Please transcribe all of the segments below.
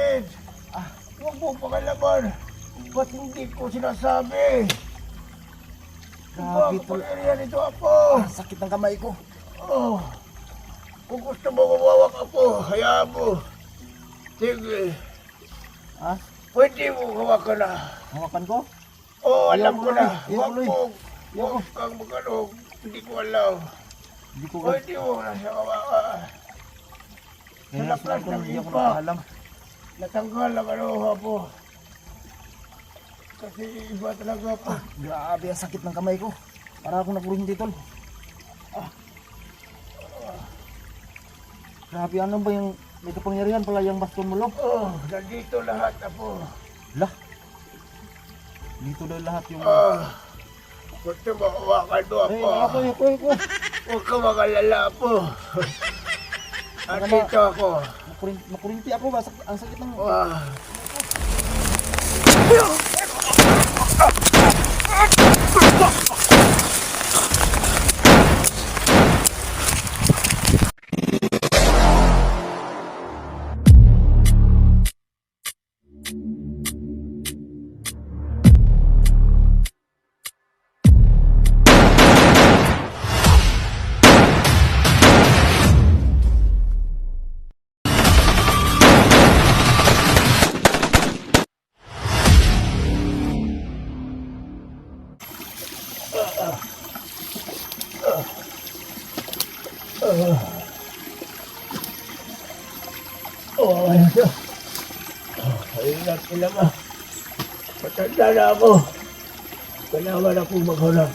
sakit. Huwag mo pakalaban. Ba't hindi ko sinasabi? Grabe Iba, tol. kapangyarihan ito, Apo. Sakit ng kamay ko. Oh, kung gusto mo kumawak, Apo, hayaan mo. Sige, Ha? pwede mo hawakan na. Hawakan ko? Oh, alam Ayoko, ko na. Loy. Huwag Ayoko, mo. Ayoko. Huwag kang magano. Hindi ko alam. Hindi ko Pwede mo na siya hawakan. Kaya Sa lakas tol, ng hindi ako ipa. nakaalam. Natanggal ang ano, Apo. Kasi iba talaga, Apo. Grabe ang sakit ng kamay ko. Para akong nakurinti tol. Grabe, ano ba yung may kapangyarihan pala yung baston mo, Lo? Oh, nandito lahat, Apo. Lah. Dito daw lahat yung... Gusto mo hawakan to, Eh, Apo. ako. Huwag ka makalala, Apo. Andito ako. Makurinti ako ba? Ang sakit ng... Wah. Oh, ayun. Ayun na sila ba? Matanda na ako. Kailangan akong maghanap.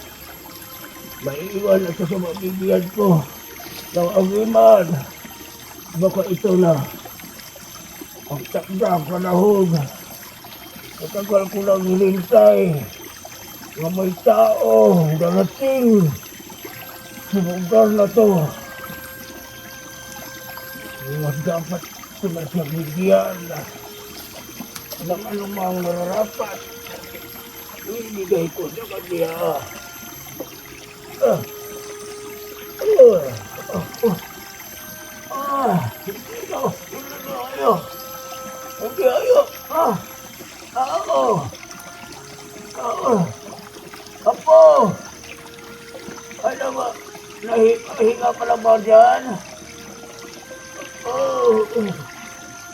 Maiiwan ako sa mabibigyan ko ng agiman. Baka ito na ang takdang panahon. Matagal ko lang hinintay na may tao darating sa lugar na to. Huwag dapat sumasabigyan ng anumang nararapat. Ibigay ko sa kanya. Hindi ayo. Apo! Ano ba? Nahinga pala ba dyan?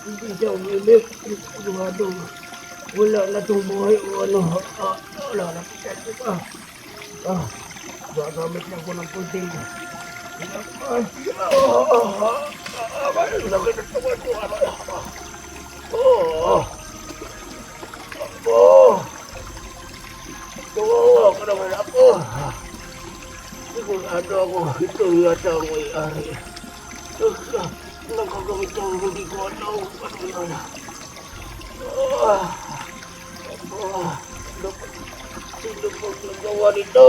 Hindi siya umilik. Sigurado. Wala na itong buhay o ano. Wala na. Gagamit lang ko ng kunting. Laki na tuwan ko. Apo! Tuwawa ka naman ako. Sigurado ako. Ito yata ang may-ari. Nagagamit ng hindi ko alam. Ano yun? Sino pag nagawa nito?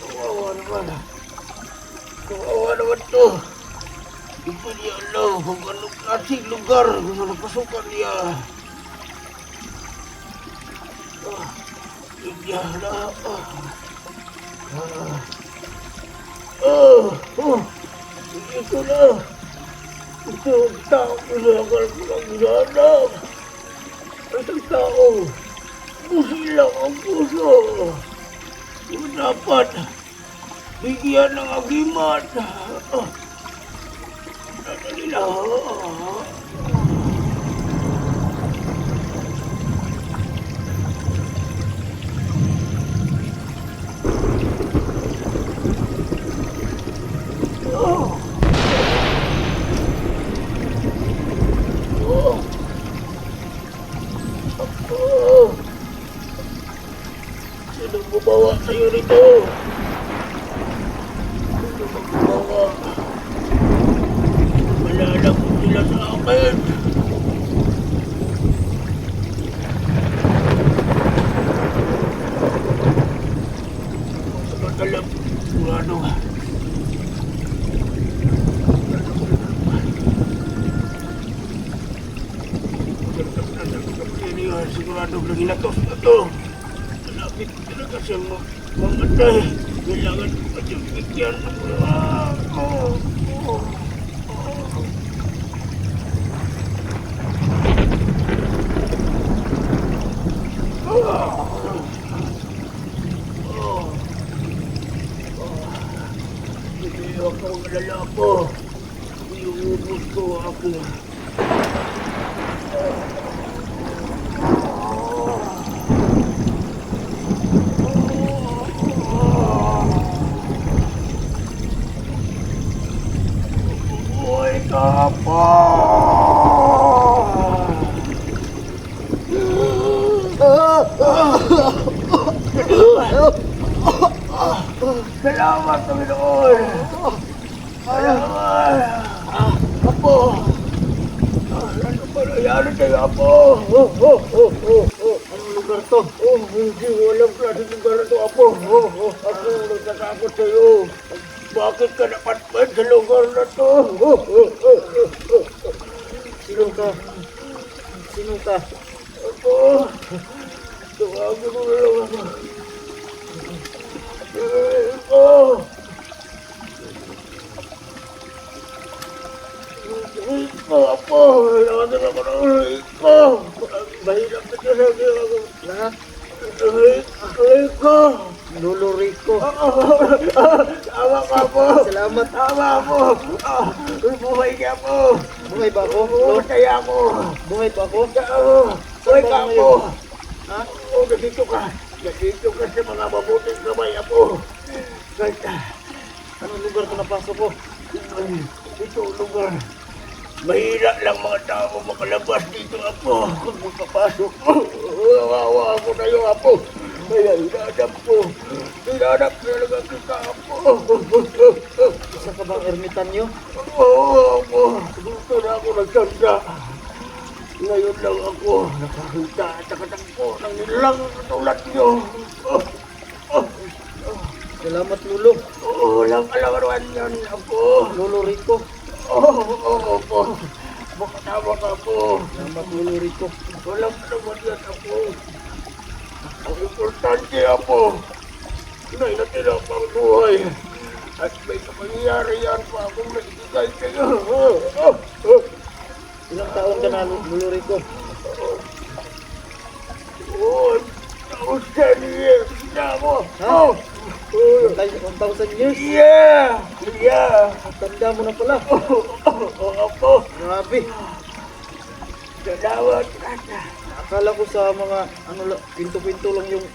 Kawawa naman. Kawawa naman to. Hindi ko niya alam kung anong klaseng lugar na napasukan niya. Hindi alam. Ito na. Ito ang tao kailangan ko lang hinahanap. Isang tao. Busilang ang puso. Yung dapat bigyan ng agimat. Nadali lang. Sino bumawa sa'yo rito? Sino magbawa? Malala ko sila sa akin. Matalam, sigurado nga. Sigurado lagi natos na to. Malapit talaga siyang mamatay. Kailangan ko pa siyang bigyan ng mga ako. Apo. Iubos ko ako. Uy, Apo! Salamat, Panginoon! Salamat! Apo! Ano ba nangyari kayo, Apo? Anong lugar to? Hindi ko alam klase ng lugar na to, Apo. Ako nagtatakot sa'yo. Bakit ka napatpad sa lugar na to? Sino ka? Sino ka? Apo! Tawagin mo na lang ako. Apo! Apo! Tawagin ako ng Rico! Mahirap na talaga ako. Na? Rico! Lolo Rico. Tama ka po! Salamat. Tama po! Buhay niya po! Buhay ba ako? Buhay ako! Buhay pa ako? Buhay ka po! Ha? Oo, nandito ka! Nandito ka sa mga mabuting kamay, Apo! Kahit Anong lugar to napasok ko? ito lugar. Mahirap lang mga tao makalabas dito, Apo. Kung magpapasok, wawa ako na yung Apo. Kaya hinadap ko. Hinadap talaga kita, Apo. Isa ka bang ermitanyo? Oo, Apo. Dito na ako nagtanda. Ngayon lang ako nakakita at nakatagpo ng nilang tulad niyo. Salamat, Lolo. Oo, walang kalawaran yan, Apo. Lolo Rico. Oo, Apo. Makatama ka, Apo. Salamat, Lolo Rico. Walang naman yan, Apo. Ang importante, Apo, na inatira pa ang buhay. At may kapangyari yan pa akong naibigay sa'yo. Ilang taon ka na, Lolo Rico? Oo, 1,000 years na ako. Ha? 1,000 years? Yeah! Yeah! Tanda mo na pala. Apo, Grabe. salamat. Akala ko sa mga pinto-pinto lang yung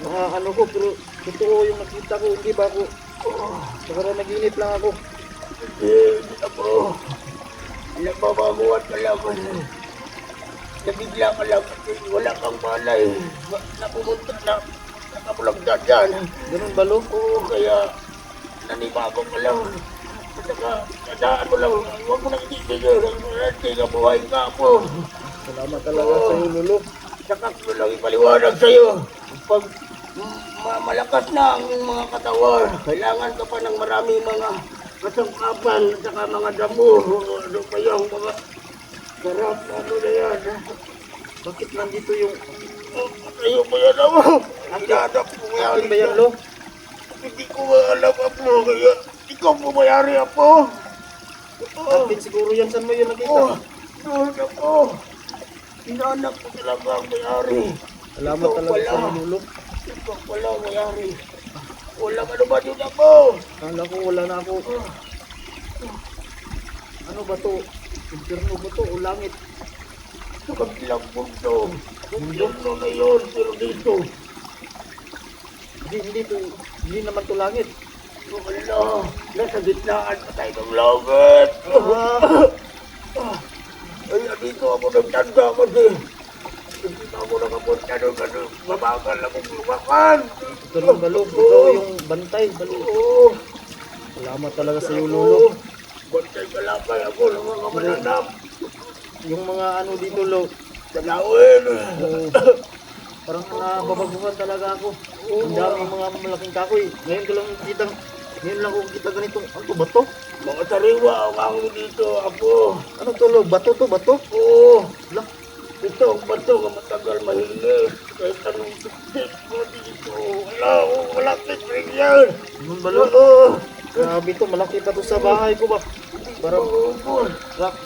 mga ko, pero totoo yung nakita ko, hindi ba ako? Baka naginip lang ako. Hindi, Apo. Nagbabaguhan ka lang. Nabigla ka lang kasi wala kang malay. Napumunta na, nakapulagda dyan. Ganun ba, Lo? Oo, kaya nanibago ka lang. At saka, tandaan mo lang, huwag mo nang itigil. Hindi ka buhay ka, Apo. Salamat talaga sa iyo, Lolo. Saka ko lang ipaliwanag sa'yo. Pag malakas na ang iyong mga katawan, kailangan ka pa ng marami mga kasangkapan at saka mga damo. Ano pa yung mga sarap na ano na yan. Bakit nandito yung Sa'yo pa yan, Apo. Hinadap ko yan. akin ba yan, Lo? Hindi ko alam, Apo. Kaya ikaw pumayari, Apo. Akin siguro yan. Saan mo yun nakita? Oh, doon, Apo. Hinahanap ko talaga ang mayari. Salamat Ikaw talaga sa pala. iyo, Lolo. Ikaw pala ang mayari. Walang ano ba yun, Apo? Kala ko wala na ako. Ano ba to? Impyerno ba to o langit? Sa kabilang mundo. Mundo na yun, pero dito. Hindi to. Hindi naman to langit. Wala. Nasa gitnaan pa tayo ng langit. Ay, dito ako nagtanda kasi. Hindi na ako nakapunta doon kasi mabagal akong lumakan. Ganun ba, Lo? Ikaw yung bantay. Balo. Oo. Salamat talaga sa iyo, Lolo. Bantay ka lang kaya ako ng mga mananap. Yung mga dito, Lo. Dalawin. Parang nababaguhan talaga ako. Ang daming mga malaking kakoy. Ngayon ko lang kita, ngayon lang ko kita ganitong, ano to, bato? Mga sariwa ang ako dito, Apo. Ano to, Lo? Bato to, bato? Oo. Lah, Ito ang bato nga matagal mahilis. Kahit anong tuktik mo dito. Wala tikring yan. ganun ba, Lo? Oo. Grabe to, malaki pa to sa bahay ko ba? Parang, Oo. rock.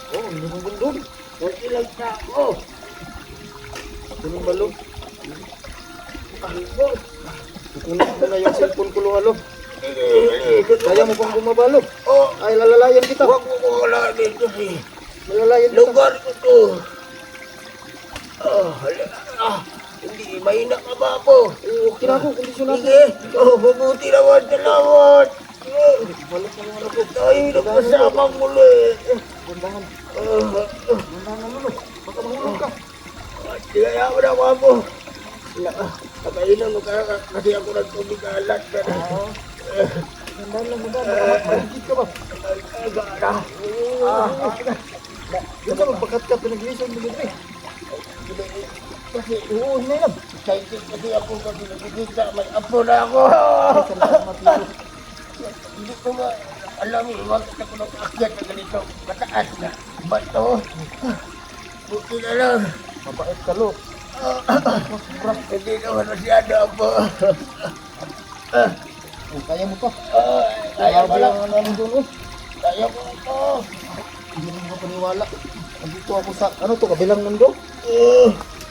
Oh, hindi mo gundon. Kunti lang siya ako. Ganun ba, Lo? Kalibot. Kukunin ko na yung cellphone ko, Lo, Lo. Kaya mo pang bumabalo. Oh, Ay, lalalayan kita. huwag mo ko wala dito si Lalalayan kita. lugar ko to. Hindi, mahina ka ba po? Okay na ako, kondisyon Sige, mabuti naman, salamat. Balik na yung ano ko. Tayo nagkasama muli. Bandangan. Ah, Bandangan mo. Baka mahulog ka. Kaya mo na mga po. Nakainom ka kasi ako nagtubig alat ka na. Bandangan lang, bandangan. Mahigit ka ba? Agara. Ito, magpakat ka, pinag-listen mo dito eh. Kasi uuwi na. Excited kasi ako kasi nakikita. May apo na ako. Salamat lang. Hindi ko nga alam eh. Bakit ako nag-akyat na ganito. Mataas na. Bato. Buti na lang. Mabait ka, lo. Hindi naman masyado po. Oh, kaya mo pa. Kaya Grabe pala. ang ano doon, oh. Kaya ko ito. Hindi mo paniwala. Nandito ako sa, ano to, kabilang mundo?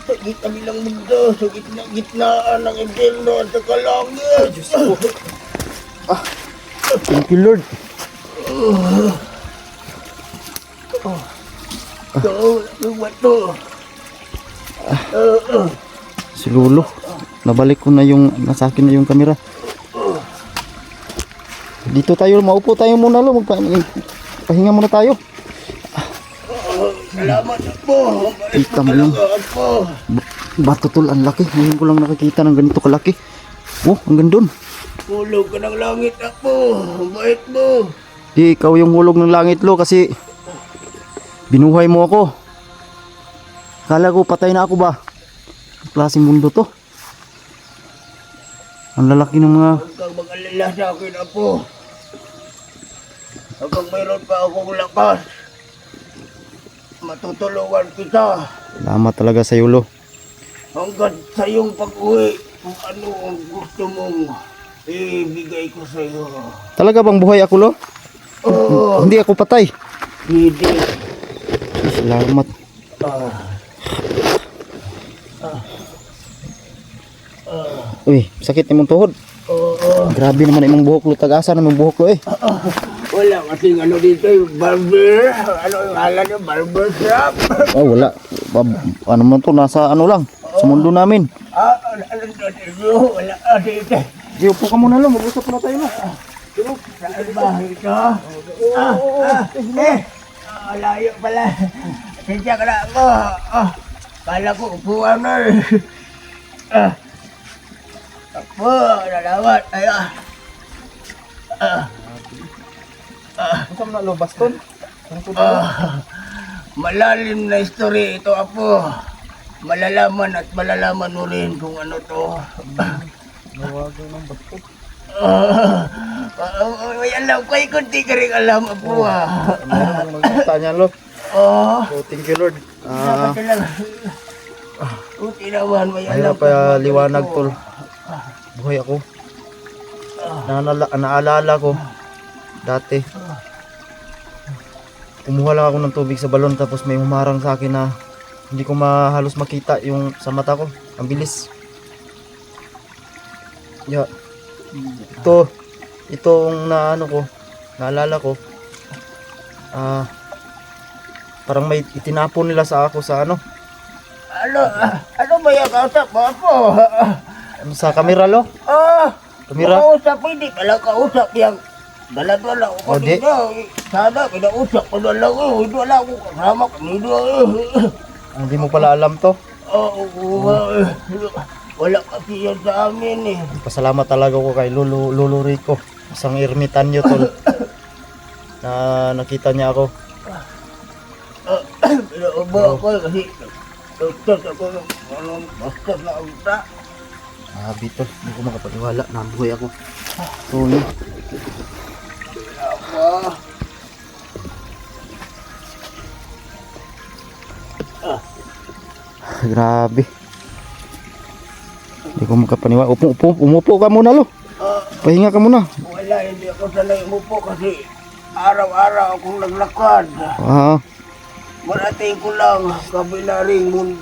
Sa kabilang mundo. Sa gitnaan ng impyerno at sa kalangit. Thank you, Lord. Ito, yung bato. Si Lolo. Nabalik ko na yung, nasa akin na yung kamera. Dito tayo, maupo tayo muna, lo. Pahinga muna tayo. Salamat po. Kita mo yung Ako. bato tol, ang laki. Ngayon ko lang nakakita ng ganito kalaki. Oh, hanggang doon. Hulog ka ng langit ako. Bait mo. Di, ikaw yung hulog ng langit, lo, kasi binuhay mo ako. Kala ko patay na ako ba? Ang klaseng mundo to. Ang lalaki ng mga... Huwag kang mag-alala sa akin, Apo. Hanggang mayroon pa akong lakas, matutulungan kita. Salamat talaga sa iyo, lo. Hanggang sa iyong pag-uwi, kung ano ang gusto mong ibigay ko sa iyo. Talaga bang buhay ako, lo? Oh, Hindi ako patay. hindi. Salamat. Uy, sakit imong tuhod. Oo. Grabe naman imong buhok, lo. Tag-asa na imong buhok, lo, eh. Wala kasing ano dito, barber. Ano yung hala niyo, barber shop? Oh, wala. Ano man to, nasa ano lang. Sa mundo namin. Ano wala dito. Di, upo ka muna, lo. Mag-usap na tayo, lo. Saan bahay ka? Layo pala. Sensya ka na ako. Kala ko upuan na eh. Apo, nalawat. Usap na, lo. Baston. Malalim na history ito, Apo. Malalaman at malalaman mo rin kung ano to. Nawago ng baston. May alam ko, kunti ka rin alam, Apo. Ano magkita niya, lo? So, thank you, Lord. Dapat lang. Kunti naman, may Mahirap alam pa liwanag, tol. Buhay ako. Naalala ko dati. Kumuha lang ako ng tubig sa balon tapos may humarang sa akin na hindi ko halos makita yung sa mata ko. Ang bilis. Yeah. Itong naalala ko. Parang may itinapon nila sa ako sa ano. Ano ba yung kausap mo, Apo? Sa kamera, lo. Kamera. Kausap, hindi pala kausap yung dala-dala ko O, di. kanina. Sana, kinausap ko na lang eh. Hindi wala akong kasama kanina eh. Hindi mo pala alam to. Wala kasi yan sa amin eh. Pasalamat talaga ko kay Lolo Rico. Isang ermitanyo, tol. Na nakita niya ako. Pinaubo ako kasi doktor ako ng bastos na uta. Sabi to, hindi ko makapaniwala. Nabuhay ako. So, yun. Grabe. Hindi ko makapaniwala. Umupo ka muna, lo. Pahinga ka muna. Wala, hindi ako sanay umupo kasi araw-araw akong naglakad. Ah. Marating ko lang kabila ring mundo.